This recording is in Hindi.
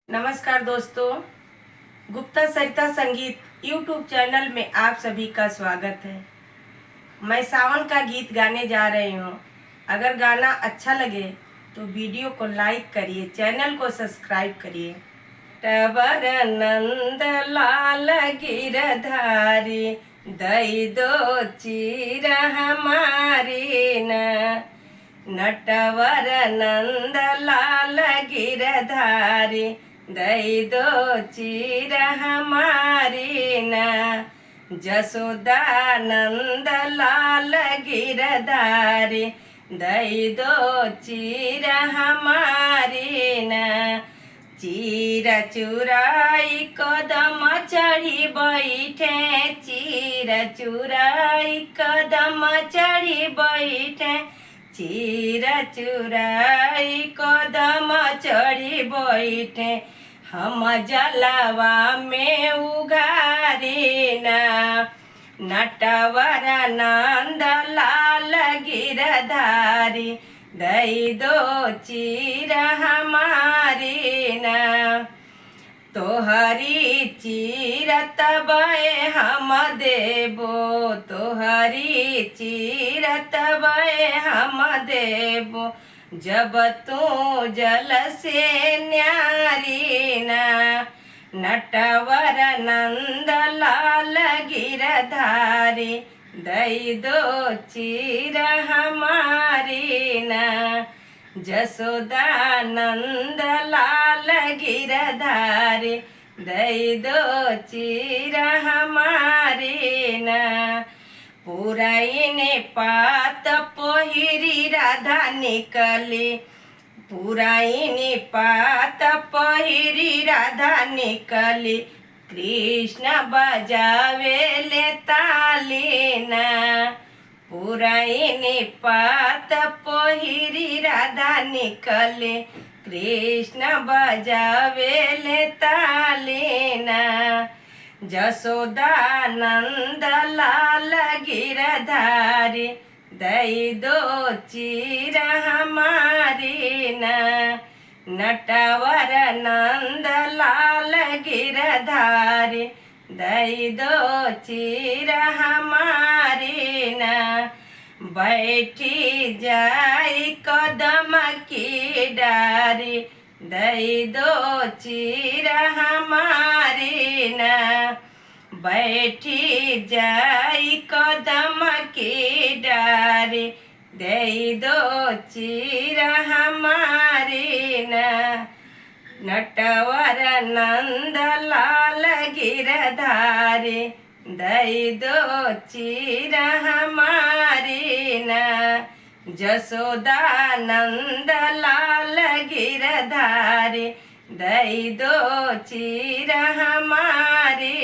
नमस्कार दोस्तों, गुप्ता सरिता संगीत यूट्यूब चैनल में आप सभी का स्वागत है। मैं सावन का गीत गाने जा रही हूँ। अगर गाना अच्छा लगे तो वीडियो को लाइक करिए, चैनल को सब्सक्राइब करिए। टवर नंद लाल गिरधारी दई दो चीर हमारी नटवर नंद लाल गिरधारी दई दो चीर हमारी जसोदा नंद लाल गिरधारी दई दो चीर हमारी चीर चुराई कदम चढ़ी बैठे, चीर चुराई कदम चढ़ी बैठे, चीर चुराई कदम चढ़ी बैठे, हम जलवा में उघारी नटवर नंद लाल गिरधारी दई दो चीर हमारी तोहरी चीरत बे हम देबो, तोहरी चीरत बे हम देबो, जब तू जल से न्यारी नटवर नंद लाल गिरधारी दई दो चीर हमारी जसोदा नंद लाल गिरधारी दई दो चीर हमारी पुराइने पात पहिरी राधा निकली, पुराइने पात पहिरी राधा निकली, कृष्ण बजावे ले ताली पुराइने पात पहिरी राधा निकले, कृष्ण बजावे ले ताली जसोदा नंद लाल गिरधारी दई दो चीर हमारी नटवर नंद लाल गिरधारी दई दो चीर हमारी बैठी जाई कदम की डारी दई दो चीर हमारी बैठी जाई कदम की डारी दई दो चीर हमारी नटवर नंद लाल गिरधारी दई दो चीर हमारी जसोदा नंद लाल गिरधारी दई दो चीर हमारी